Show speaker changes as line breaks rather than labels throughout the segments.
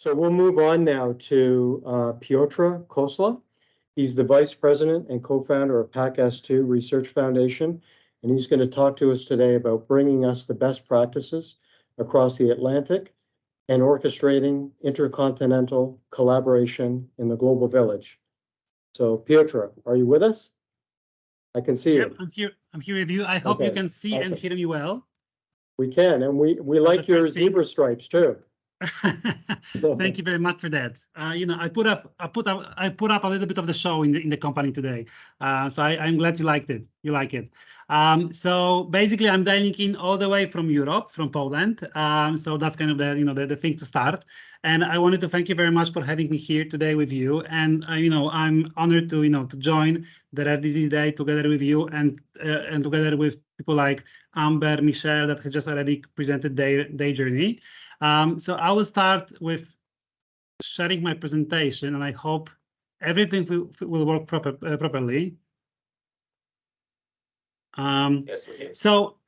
So we'll move on now to Piotr Kosla. He's the vice president and co-founder of PACS2 Research Foundation, and he's going to talk to us today about bringing us the best practices across the Atlantic and orchestrating intercontinental collaboration in the global village. So Piotr, are you with us? I can see you.
I'm here. I'm here with you. I hope you can see and hear me well.
We can, and we like your zebra stripes too.
Thank you very much for that. You know, I put up a little bit of the show in the company today, so I'm glad you liked it. You like it. So basically, I'm dialing in all the way from Europe, from Poland. So that's kind of the thing to start. And I wanted to thank you very much for having me here today with you. And I'm honored to to join the Rare Disease Day together with you and together with people like Amber, Michelle that have just already presented their journey. So I will start with sharing my presentation, and I hope everything will work properly.
Yes, we can.
So,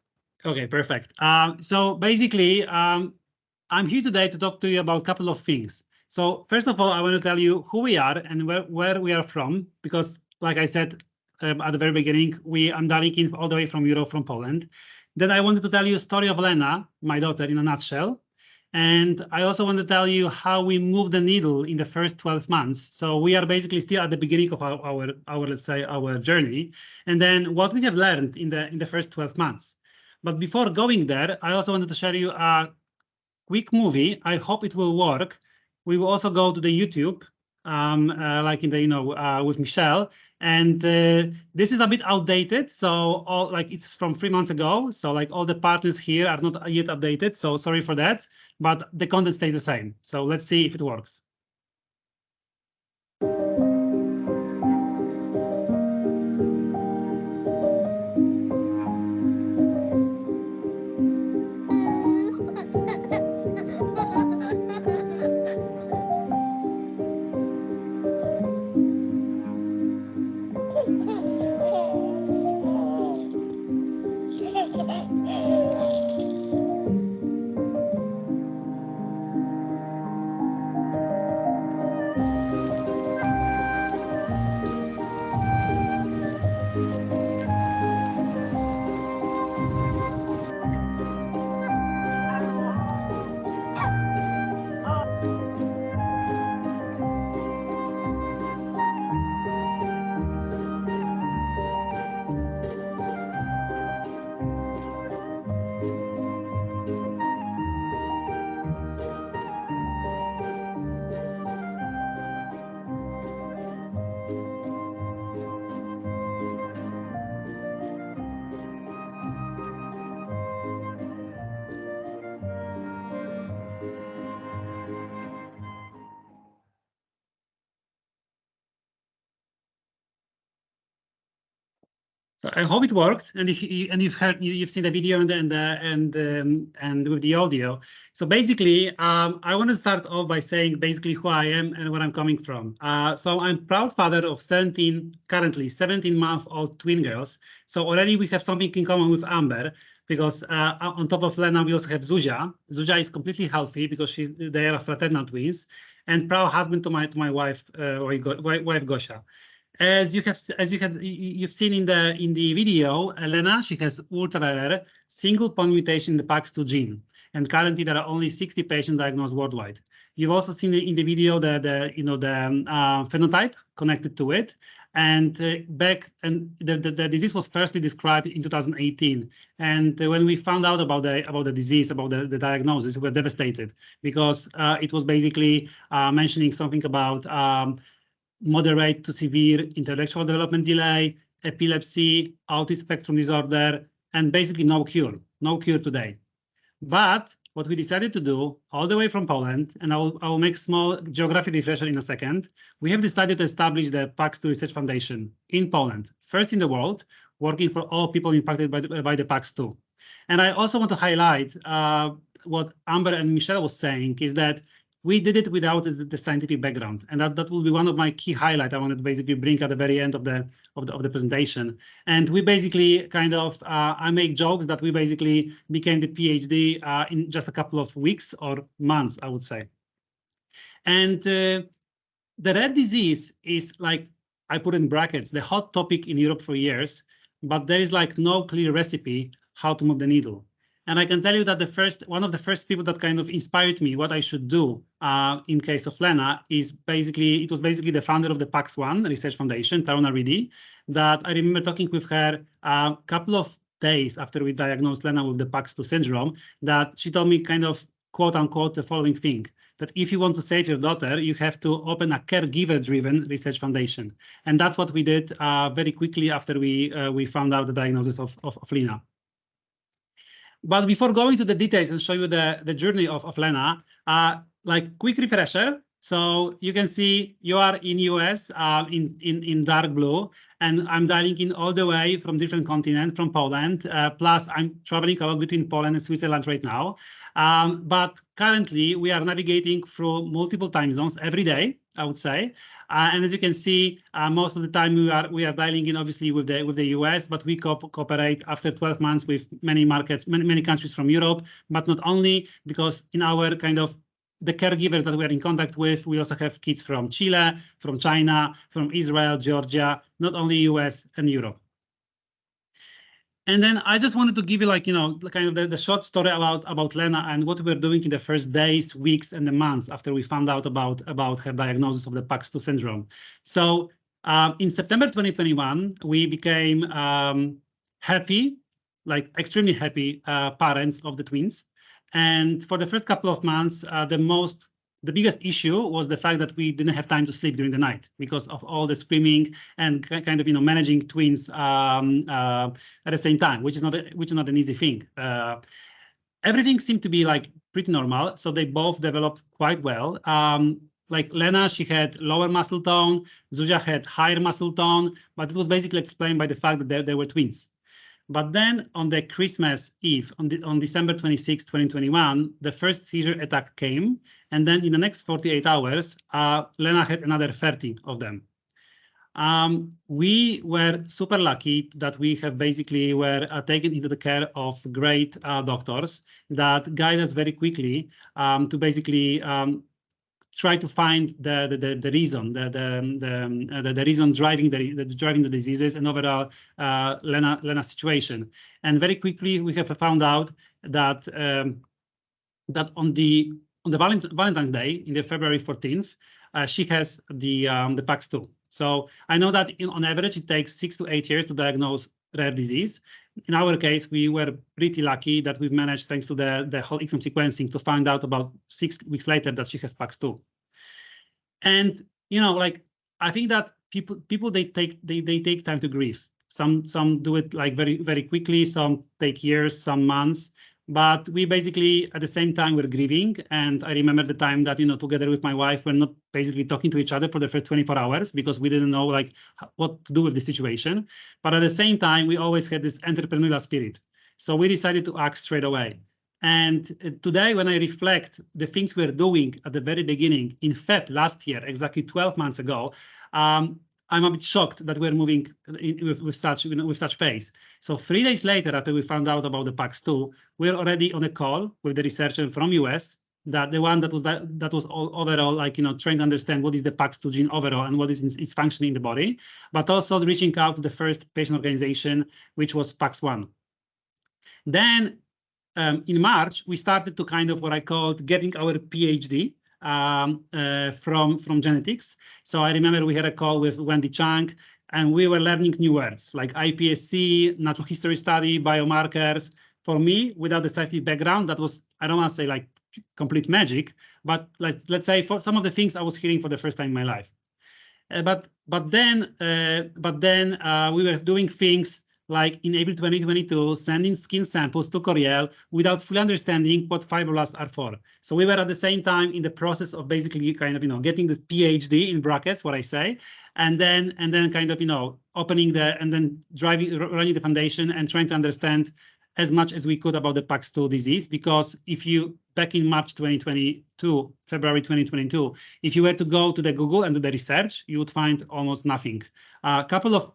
okay, perfect. So basically, I'm here today to talk to you about a couple of things. So first of all, I want to tell you who we are and where we are from, because like I said at the very beginning, I'm dialing in all the way from Europe, from Poland. Then I wanted to tell you a story of Lena, my daughter, in a nutshell. And I also want to tell you how we moved the needle in the first 12 months. So we are basically still at the beginning of our let's say our journey, and then what we have learned in the first 12 months. But before going there, I also wanted to share you a quick movie. I hope it will work. We will also go to the YouTube, like in the with Michelle. And this is a bit outdated, so it's from 3 months ago. So like all the partners here are not yet updated. So sorry for that, but the content stays the same. So let's see if it works. So I hope it worked, and you've seen the video and with the audio. So basically, I want to start off by saying basically who I am and where I'm coming from. So I'm proud father of currently 17-month-old twin girls. So already we have something in common with Amber, because on top of Lena, we also have Zuzia. Zuzia is completely healthy because they are fraternal twins, and proud husband to my wife, wife Gosia. As you've seen in the video, Elena, she has ultra rare single point mutation in the PACS2 gene, and currently there are only 60 patients diagnosed worldwide. You've also seen in the video the phenotype connected to it, and the disease was firstly described in 2018. And when we found out about the disease, about the diagnosis, we were devastated, because it was basically mentioning something about moderate to severe intellectual development delay, epilepsy, autism spectrum disorder, and basically no cure today. But what we decided to do all the way from Poland, and I will make small geographic refresher in a second, we have decided to establish the PACS2 Research Foundation in Poland, first in the world, working for all people impacted by the PACS2. And I also want to highlight what Amber and Michelle was saying, is that we did it without the scientific background, and that will be one of my key highlights I wanted to basically bring at the very end of the presentation. And we basically I make jokes that we basically became the PhD in just a couple of weeks or months, I would say. And the rare disease is like, I put in brackets, the hot topic in Europe for years, but there is like no clear recipe how to move the needle. And I can tell you that one of the first people that kind of inspired me what I should do in case of Lena is it was basically the founder of the PACS2 Research Foundation, Taruna Reddy, that I remember talking with her a couple of days after we diagnosed Lena with the PACS2 syndrome, that she told me kind of quote unquote the following thing, that if you want to save your daughter, you have to open a caregiver-driven research foundation. And that's what we did very quickly after we found out the diagnosis of Lena. But before going to the details and show you the journey of Lena, like quick refresher. So you can see you are in US in dark blue, and I'm dialing in all the way from different continents, from Poland. Plus, I'm traveling a lot between Poland and Switzerland right now. But currently, we are navigating through multiple time zones every day, I would say. And as you can see, most of the time we are dialing in obviously with the US, but we cooperate after 12 months with many markets, many countries from Europe, but not only, because in our kind of the caregivers that we are in contact with, we also have kids from Chile, from China, from Israel, Georgia, not only US and Europe. And then I just wanted to give you like, kind of the short story about Lena and what we were doing in the first days, weeks, and the months after we found out about her diagnosis of the PACS2 syndrome. So in September 2021, we became happy, like extremely happy parents of the twins. And for the first couple of months, the biggest issue was the fact that we didn't have time to sleep during the night because of all the screaming and kind of managing twins at the same time, which is not an easy thing. Everything seemed to be like pretty normal, so they both developed quite well. Like Lena, she had lower muscle tone, Zuzia had higher muscle tone, but it was basically explained by the fact that they were twins. But then on the Christmas Eve, on December 26, 2021, the first seizure attack came. And then in the next 48 hours, Lena had another 30 of them. We were super lucky that we have basically were taken into the care of great doctors that guide us very quickly to basically try to find the reason, the reason driving the diseases and overall Lena's situation. And very quickly we have found out that that on the Valentine's Day, in the February 14th, she has the PACS2. So I know that on average it takes 6 to 8 years to diagnose rare disease. In our case, we were pretty lucky that we've managed, thanks to the whole exome sequencing, to find out about 6 weeks later that she has PACS2. And like I think that people they take time to grieve. Some do it like very, very quickly. Some take years, some months. But we basically, at the same time, we're grieving. And I remember the time that, together with my wife, we're not basically talking to each other for the first 24 hours because we didn't know like what to do with the situation. But at the same time, we always had this entrepreneurial spirit. So we decided to act straight away. And today, when I reflect the things we're doing at the very beginning, in Feb last year, exactly 12 months ago, I'm a bit shocked that we're moving with such pace. So 3 days later, after we found out about the PACS2, we're already on a call with the researcher from US, that the one that was all overall, like trying to understand what is the PACS2 gene overall and what is its function in the body, but also reaching out to the first patient organization, which was PACS1. Then in March, we started to kind of what I called getting our PhD from genetics. So I remember we had a call with Wendy Chang, and we were learning new words like iPSC, natural history study, biomarkers. For me, without the scientific background, that was, I don't want to say like complete magic, but let's say for some of the things I was hearing for the first time in my life. But then we were doing things like in April 2022, sending skin samples to Coriell without fully understanding what fibroblasts are for. So we were at the same time in the process of basically kind of, getting this PhD in brackets, what I say, and then kind of, opening and then running the foundation and trying to understand as much as we could about the PACS2 disease. Because if you, back in March 2022, February 2022, if you were to go to the Google and do the research, you would find almost nothing. A couple of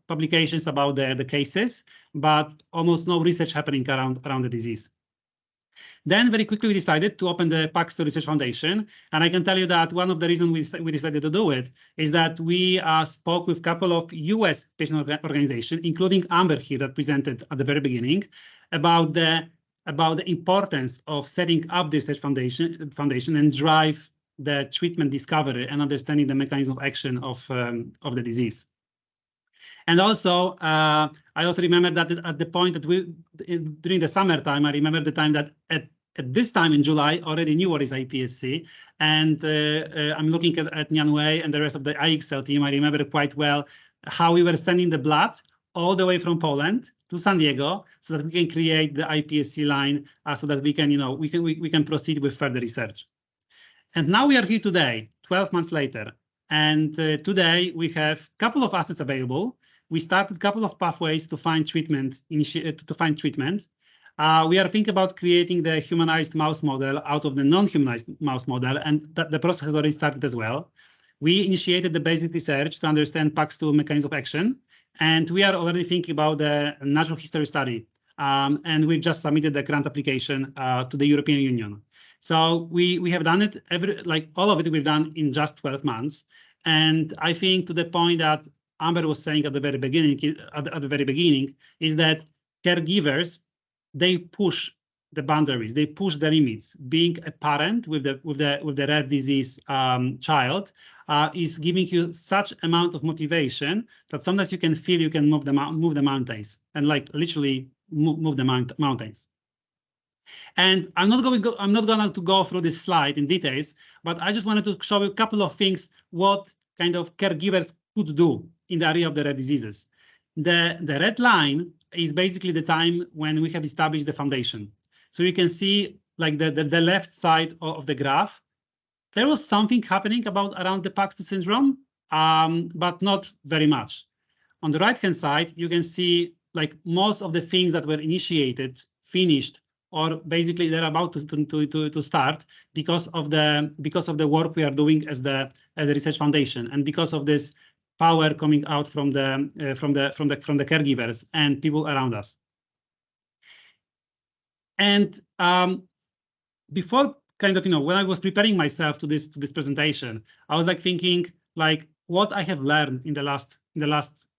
publications about the cases, but almost no research happening around the disease. Then very quickly we decided to open the PACS2 Research Foundation. And I can tell you that one of the reasons we decided to do it is that we spoke with a couple of US patient organizations, including Amber here that presented at the very beginning, about the importance of setting up the research foundation and drive the treatment discovery and understanding the mechanism of action of the disease. And also, I also remember that at the point that during the summertime, I remember the time that at this time in July, already knew what is iPSC. And I'm looking at Nhan Wei and the rest of the IXL team. I remember quite well how we were sending the blood all the way from Poland to San Diego so that we can create the iPSC line so that we can, we can proceed with further research. And now we are here today, 12 months later. And today we have a couple of assets available. We started a couple of pathways to find treatment. We are thinking about creating the humanized mouse model out of the non-humanized mouse model, and the process has already started as well. We initiated the basic research to understand PACS2 mechanism of action, and we are already thinking about the natural history study. And we just submitted the grant application to the European Union. So we have done it, all of it we've done in just 12 months. And I think to the point that Amber was saying at the very beginning, is that caregivers, they push the boundaries, they push the limits. Being a parent with the rare disease child is giving you such amount of motivation that sometimes you can feel you can move the mountains and literally move the mountains. And I'm not going to go through this slide in details, but I just wanted to show you a couple of things what kind of caregivers could do in the area of the rare diseases. The red line is basically the time when we have established the foundation. So you can see the left side of the graph. There was something happening around the PACS2 syndrome, but not very much. On the right-hand side, you can see most of the things that were initiated, finished, or basically they're about to start because of the work we are doing as the research foundation, and because of this power coming out from the caregivers and people around us. And before when I was preparing myself to this presentation, I was thinking what I have learned in the last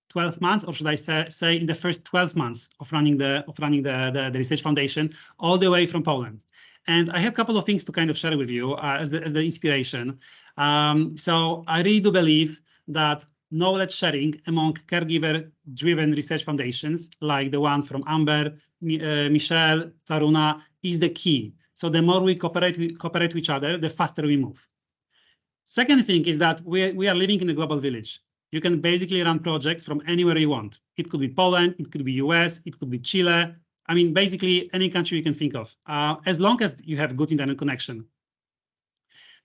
12 months, or should I say in the first 12 months of running the research foundation all the way from Poland. And I have a couple of things to share with you as the inspiration. So I really do believe that knowledge sharing among caregiver-driven research foundations, like the one from Amber, Michelle, Taruna, is the key. So the more we cooperate with each other, the faster we move. Second thing is that we are living in a global village. You can basically run projects from anywhere you want. It could be Poland, it could be US, it could be Chile. I mean, basically any country you can think of, as long as you have good internet connection.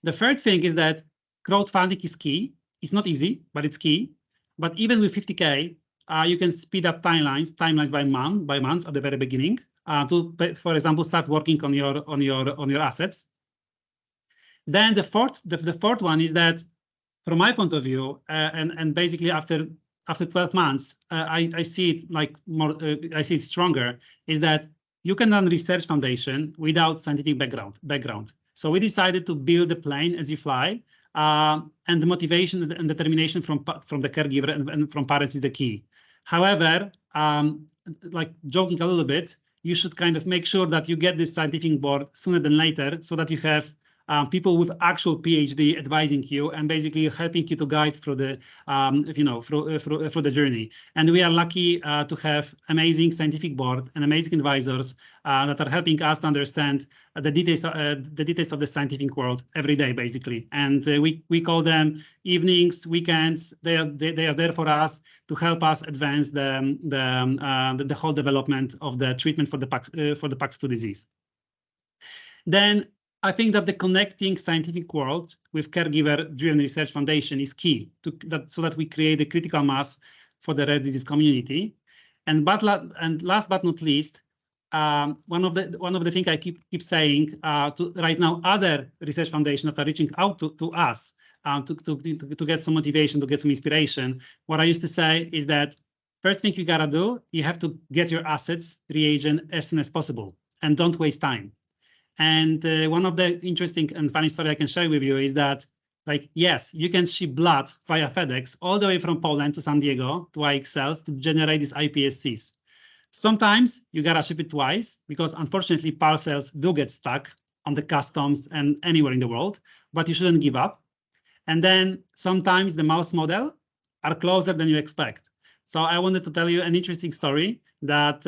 The third thing is that crowdfunding is key. It's not easy, but it's key. But even with 50K, you can speed up timelines by months at the very beginning to, for example, start working on your assets. Then the fourth one is that, from my point of view, and basically after 12 months, I see it I see it stronger, is that you can run research foundation without scientific background. So we decided to build a plane as you fly. And the motivation and determination from the caregiver and from parents is the key. However, joking a little bit, you should make sure that you get this scientific board sooner than later, so that you have people with actual PhD advising you and basically helping you to guide through the through the journey. And we are lucky to have amazing scientific board and amazing advisors that are helping us to understand the details of the scientific world every day, basically. And we call them evenings, weekends. They are there for us to help us advance the whole development of the treatment for the PACS2 disease. Then I think that the connecting scientific world with caregiver-driven research foundation is key so that we create a critical mass for the rare disease community. And last but not least, one of the things I keep saying to right now, other research foundations that are reaching out to us to get some motivation, to get some inspiration. What I used to say is that first thing you gotta do, you have to get your assets reagent as soon as possible, and don't waste time. And one of the interesting and funny story I can share with you is that, like, yes, you can ship blood via FedEx all the way from Poland to San Diego to IXLs to generate these iPSCs. Sometimes you gotta ship it twice because unfortunately parcels do get stuck on the customs and anywhere in the world, but you shouldn't give up. And then sometimes the mouse model are closer than you expect. So I wanted to tell you an interesting story that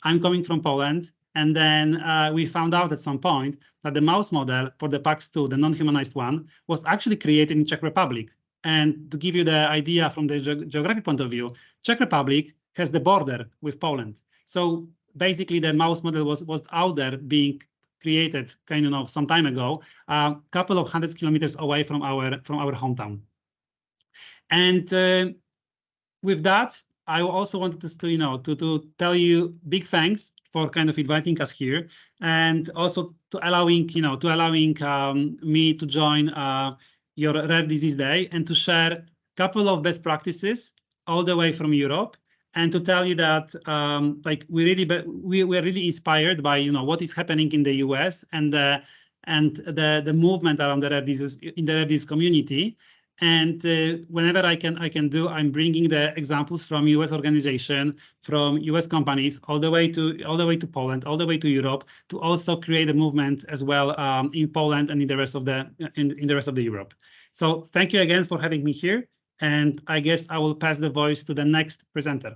I'm coming from Poland, and then we found out at some point that the mouse model for the PACS2, the non-humanized one, was actually created in Czech Republic. And to give you the idea from the geographic point of view, Czech Republic has the border with Poland. So basically the mouse model was out there being created kind of some time ago, a couple of hundreds kilometers away from our hometown. And with that, I also wanted to tell you big thanks for kind of inviting us here, and also to allowing me to join your Rare Disease Day and to share a couple of best practices all the way from Europe, and to tell you that like we're really inspired by what is happening in the US and the movement around the rare disease in the rare disease community. And whenever I'm bringing the examples from US organization, from US companies, all the way to Poland, all the way to Europe, to also create a movement as well in Poland and in the rest of the Europe. So thank you again for having me here, and I guess I will pass the voice to the next presenter.